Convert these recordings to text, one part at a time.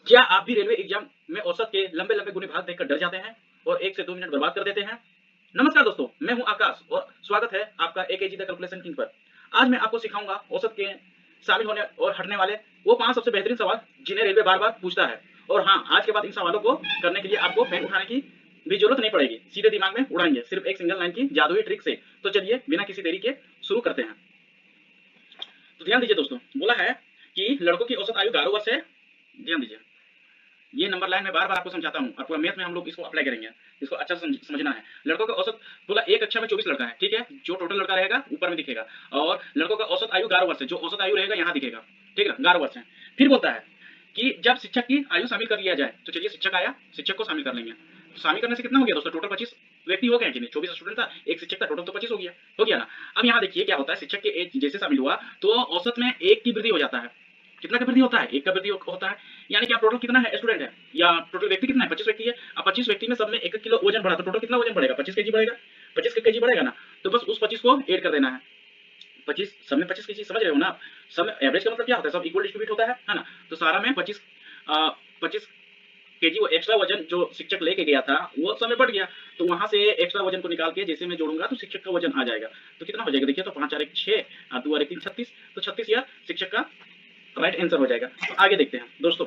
क्या आप भी रेलवे एग्जाम में औसत के लंबे लंबे गुणे भाग देखकर डर जाते हैं और 1 से 2 मिनट बर्बाद कर देते हैं? नमस्कार दोस्तों, मैं हूं आकाश और स्वागत है आपका एकेजी द कैलकुलेशन किंग पर। आज मैं आपको सिखाऊंगा औसत के शामिल होने और हटने वाले वो 5 सबसे बेहतरीन सवाल जिन्हें रेलवे बार बार पूछता है। और हाँ, आज के बाद इन सवालों को करने के लिए आपको पेन उठाने की भी जरूरत नहीं पड़ेगी, सीधे दिमाग में उड़ाएंगे सिर्फ एक सिंगल लाइन की जादुई ट्रिक से। तो चलिए बिना किसी देरी के शुरू करते हैं। तो ध्यान दीजिए दोस्तों, बोला है कि लड़कों की औसत आयु 11 वर्ष है। ध्यान दीजिए, ये नंबर लाइन में बार बार आपको समझाता हूँ और पूरा मैथ में हम लोग इसको अप्लाई करेंगे। इसको अच्छा समझना है। लड़कों का औसत बोला, एक कक्षा में 24 लड़का है, ठीक है। जो टोटल लड़का रहेगा ऊपर में दिखेगा और लड़कों का औसत आयु 11 वर्ष है। जो औसत आयु रहेगा यहाँ दिखेगा, ठीक है, 11 वर्ष है। फिर बोलता है कि जब शिक्षक की आयु शामिल कर लिया जाए, तो चलिए शिक्षक आया, शिक्षक को शामिल कर लेंगे। तो शामिल करने से कितना हो गया दोस्तों? टोटल 25 व्यक्ति हो गए कि नहीं? 24 स्टूडेंट था, एक शिक्षक था, टोटल तो 25 हो गया ना। अब यहाँ देखिए क्या होता है, शिक्षक के एज जैसे शामिल हुआ तो औसत में एक की वृद्धि हो जाता है। कितना का वृद्धि होता है? एक का वृद्धि होता है। यानी कि आप टोटल कितना है स्टूडेंट है या टोटल व्यक्ति कितना है? 25 व्यक्ति है। अब 25 व्यक्ति में सब में 1 किलो वजन बढ़ा तो टोटल कितना वजन बढ़ेगा? 25 केजी बढ़ेगा। 25 केजी बढ़ेगा ना, तो बस उस 25 को ऐड कर देना है। 25 सब में 25 केजी, समझ रहे हो ना आप? सब में एवरेज का मतलब क्या होता है? सब इक्वल डिस्ट्रीब्यूट होता है ना। तो सारा में 25 केजी वो एक्स्ट्रा वजन जो शिक्षक लेके गया था वो समय बढ़ गया, तो वहां से एक्स्ट्रा वजन को निकाल के जैसे मैं जोड़ूंगा तो शिक्षक का वजन आ जाएगा। तो कितना हो जाएगा देखिए, तो 5 4 1 6 2 1 3 36, तो 36 या शिक्षक का राइट आंसर हो जाएगा। तो आगे देखते हैं दोस्तों,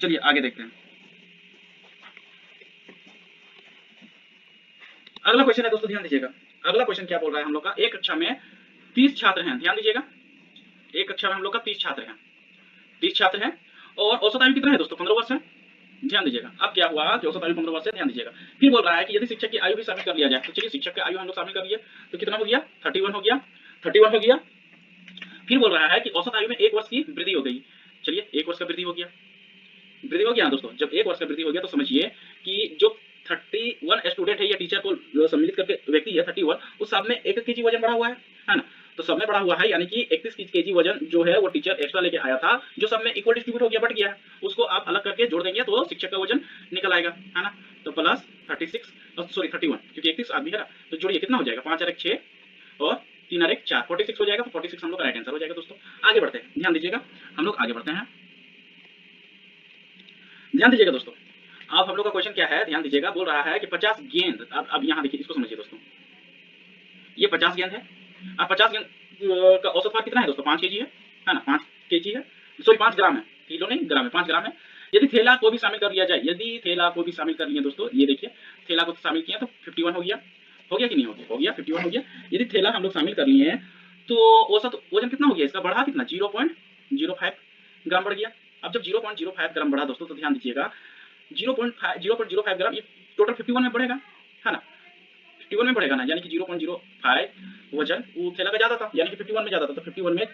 चलिए आगे देखते हैं। अगला क्वेश्चन है दोस्तों, ध्यान दीजिएगा। अगला क्वेश्चन क्या बोल रहा है हम लोग का, एक कक्षा में 30 छात्र हैं। ध्यान दीजिएगा, एक कक्षा में हम लोग का 30 छात्र हैं। 30 छात्र हैं और औसत आयु कितना है दोस्तों? 15 वर्ष है। ध्यान दीजिएगा, अब क्या हुआ कि औसत आयु 15 वर्ष है। ध्यान दीजिएगा, फिर बोल रहा है कि यदि शिक्षक की आयु भी शामिल कर लिया जाए, तो चलिए शिक्षक की आयु हम लोग शामिल कर लिए, तो कितना हो गया? 31 हो गया। 31 हो गया। फिर बोल रहा है कि औसत आयु में 1 वर्ष की वृद्धि हो गई। चलिए 1 वर्ष का वृद्धि हो गया, वृद्धि हो गया ना दोस्तों। जब 1 वर्ष का वृद्धि हो गया तो समझिए कि जो 31 स्टूडेंट है या टीचर को सम्मिलित करके व्यक्ति है 31, उस सब में 1 केजी वजन बढ़ा हुआ है ना। तो सब में बढ़ा हुआ है, यानी कि 31 केजी वजन जो है वो टीचर एक्स्ट्रा लेके आया था, जो सब में इक्वल डिस्ट्रीब्यूट हो गया, बढ़ गया है। उसको आप अलग करके जोड़ देंगे तो शिक्षक का वजन निकल आएगा, है ना। तो प्लस 36, सॉरी 31, क्योंकि 31 आदमी है ना। तो जोड़िए कितना हो जाएगा? 5 और 1 6 और 3 और 1 4, 46 हो जाएगा। तो 46 हम लोग का राइट आंसर हो जाएगा दोस्तों। आगे बढ़ते हैं, ध्यान दीजिएगा, हम लोग आगे बढ़ते हैं। ध्यान दीजिएगा दोस्तों, अब हम लोग का क्वेश्चन क्या है? ध्यान दीजिएगा, बोल रहा है कि 50 गेंद। अब यहाँ देखिए, इसको समझिए दोस्तों, ये 50 गेंद है। अब 50 गेंद का औसत भार कितना है दोस्तों? 5 केजी है ना। 5 केजी है, सॉरी 5 ग्राम है, किलो नहीं ग्राम है, 5 ग्राम है। यदि थैला को भी शामिल कर लिया जाए, यदि थैला को भी शामिल कर लिए दोस्तों, ये देखिए थैला को शामिल किया तो 51 हो गया। हो गया कि नहीं? हो गया 51 हो गया। यदि थैला हम लोग शामिल कर लिए हैं तो औसत वजन कितना हो गया इसका? बढ़ा कितना? 0.05 ग्राम बढ़ गया। अब जब 0.05 ग्राम बढ़ा दोस्तों, तो ध्यान दीजिएगा 0.05 ग्राम ये टोटल 51 में बढ़ेगा, है ना। 51 में बढ़ेगा ना, यानी कि 0.05 वजन वो थैला का ज्यादा था, यानी कि 51 में ज्यादा था। तो 51 में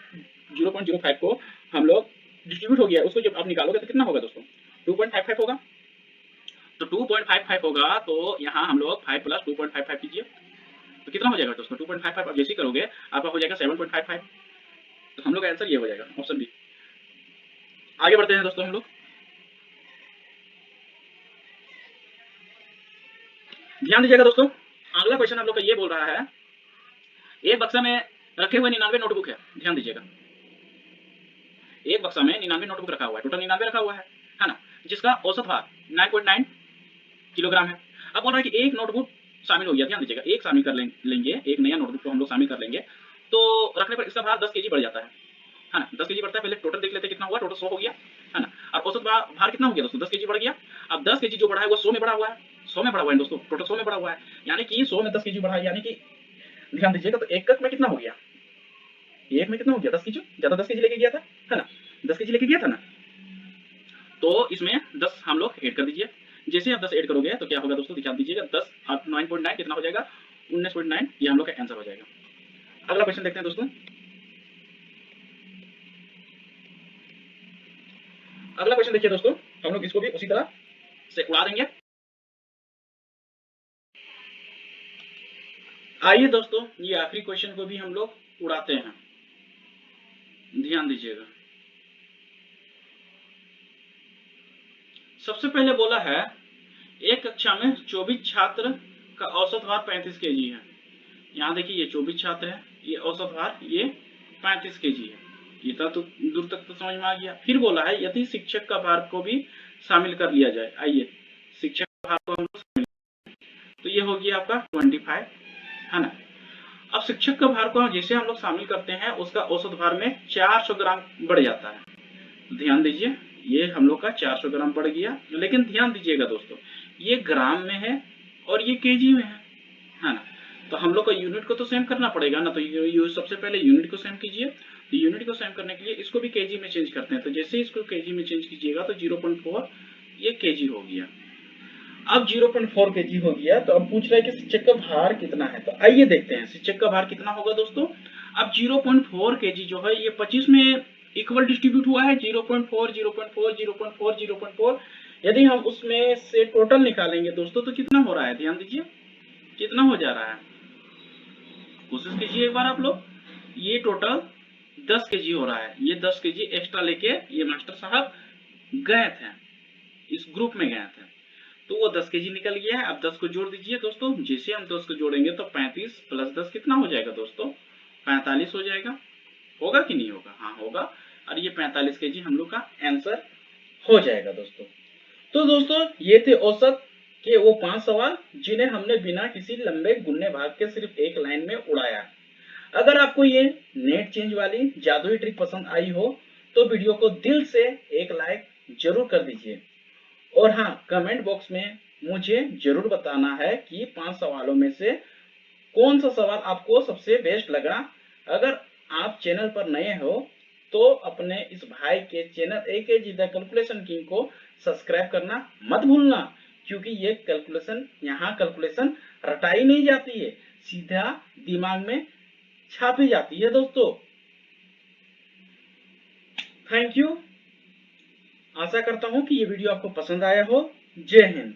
0.05 को हम लोग डिस्ट्रीब्यूट हो गया, उसको जब आप निकालोगे तो कितना होगा दोस्तों? 2.55 होगा। तो 2.55 होगा, तो यहाँ हम लोग 5 प्लस 2.55 कीजिए, तो कितना हो जाएगा दोस्तों? 2.55। अब जैसे ही करोगे आपका हो जाएगा 7.55। तो हम लोग का आंसर ये हो जाएगा, ऑप्शन बी। आगे बढ़ते हैं दोस्तों हम लोग, ध्यान दीजिएगा दोस्तों। अगला क्वेश्चन हम लोग का ये बोल रहा है, एक बक्सा में रखे हुए 99 नोटबुक है। ध्यान दीजिएगा, एक बक्सा में 99 नोटबुक रखा हुआ है, टोटल 99 रखा हुआ है ना, जिसका औसत भार 9.9 किलोग्राम है। अब बोल रहा है कि एक नोटबुक शामिल हो गया। ध्यान दीजिएगा, एक शामिल कर लेंगे, एक नया नोटबुक को हम लोग शामिल कर लेंगे, तो रखने पर इसका भार 10 केजी बढ़ जाता है ना। 10 केजी बढ़ता है। पहले टोटल देख लेते हैं कितना हुआ, टोटल 100 हो गया, है ना। और औसत भार कितना हो गया दोस्तों? 10 केजी बढ़ गया। अब 10 केजी जो बढ़ा है वो 100 में बढ़ा हुआ है, 100 में बढ़ा हुआ है दोस्तों, टोटल 100 में बढ़ा हुआ है, यानी कि 100 में 10 केजी बढ़ा है, यानी कि ध्यान दीजिएगा, तो एक में कितना हो गया? एक में कितना हो गया? 10 केजी, ज्यादा 10 केजी लेके गया था, है ना। 10 केजी लेके गया था ना, तो इसमें 10 हम लोग ऐड कर दीजिए। जैसे आप 10 ऐड करोगे तो क्या होगा दोस्तों? ध्यान दीजिएगा, 10 और 9.9 कितना हो जाएगा? 19.9, ये हम लोग का आंसर हो जाएगा। अगला क्वेश्चन देखते हैं दोस्तों। अगला क्वेश्चन देखिए दोस्तों, हम लोग इसको भी उसी तरह से उड़ा देंगे। आइए दोस्तों, ये आखिरी क्वेश्चन को भी हम लोग उड़ाते हैं। ध्यान दीजिएगा, सबसे पहले बोला है एक कक्षा में 24 छात्र का औसत भार 35 केजी है। यहाँ देखिए ये 24 छात्र है, ये औसत भार ये 35 केजी है। इतना तो दूर तक तो समझ में आ गया। फिर बोला है यदि शिक्षक का भार को भी शामिल कर लिया जाए। आइए शिक्षक का भार को हम लोग शामिल, तो ये हो गया आपका 25, है ना। अब शिक्षक का भार को जैसे हम लोग शामिल करते हैं उसका औसत भार में 400 ग्राम बढ़ जाता है। ध्यान दीजिए ये हम लोग का 400 ग्राम बढ़ गया, लेकिन ध्यान दीजिएगा दोस्तों ये ग्राम में है और ये केजी में है ना। तो हम लोग को यूनिट को तो सेम करना पड़ेगा ना, तो सबसे पहले यूनिट को सेम कीजिए। तो यूनिट को सेम करने के लिए इसको भी केजी में चेंज करते हैं। तो जैसे इसको केजी में चेंज कीजिएगा तो 0.4 ये केजी हो गया। अब 0.4 केजी हो गया। तो अब पूछ रहा है कि शिक्षक का भार कितना है। तो आइए देखते हैं शिक्षक का भार कितना होगा दोस्तों। अब 0.4 केजी जो है ये 25 में इक्वल डिस्ट्रीब्यूट हुआ है। 0.4 0.4 0.4 0.4, यदि हम उसमें से टोटल निकालेंगे दोस्तों तो कितना हो रहा है, ध्यान दीजिए कितना हो जा रहा है। कोशिश कीजिए एक बार आप लोग, ये टोटल 10 केजी हो रहा है। ये 10 केजी एक्स्ट्रा लेके ये मास्टर साहब गए थे, इस ग्रुप में गए थे, तो वो 10 केजी निकल गया है। अब 10 को जोड़ दीजिए दोस्तों। जैसे हम 10 को जोड़ेंगे तो 35 प्लस 10 कितना हो जाएगा दोस्तों, 45 हो जाएगा। होगा कि नहीं होगा, हाँ होगा। और ये 45 केजी हम लोग का आंसर हो जाएगा दोस्तों। तो दोस्तों ये थे औसत के वो 5 सवाल जिन्हें हमने बिना किसी लंबे गुणने भाग के सिर्फ एक लाइन में उड़ाया। अगर आपको ये नेट चेंज वाली जादुई ट्रिक पसंद आई हो तो वीडियो को दिल से एक लाइक जरूर कर दीजिए। और हाँ, कमेंट बॉक्स में मुझे जरूर बताना है कि 5 सवालों में से कौन सा सवाल आपको सबसे बेस्ट लगा। अगर आप चैनल पर नए हो तो अपने इस भाई के channel AKG the calculation king को सब्सक्राइब करना मत भूलना, क्योंकि ये कैलकुलेशन यहाँ कैलकुलेशन रटाई नहीं जाती है, सीधा दिमाग में छापी जाती है दोस्तों। Thank you. आशा करता हूं कि ये वीडियो आपको पसंद आया हो। जय हिंद।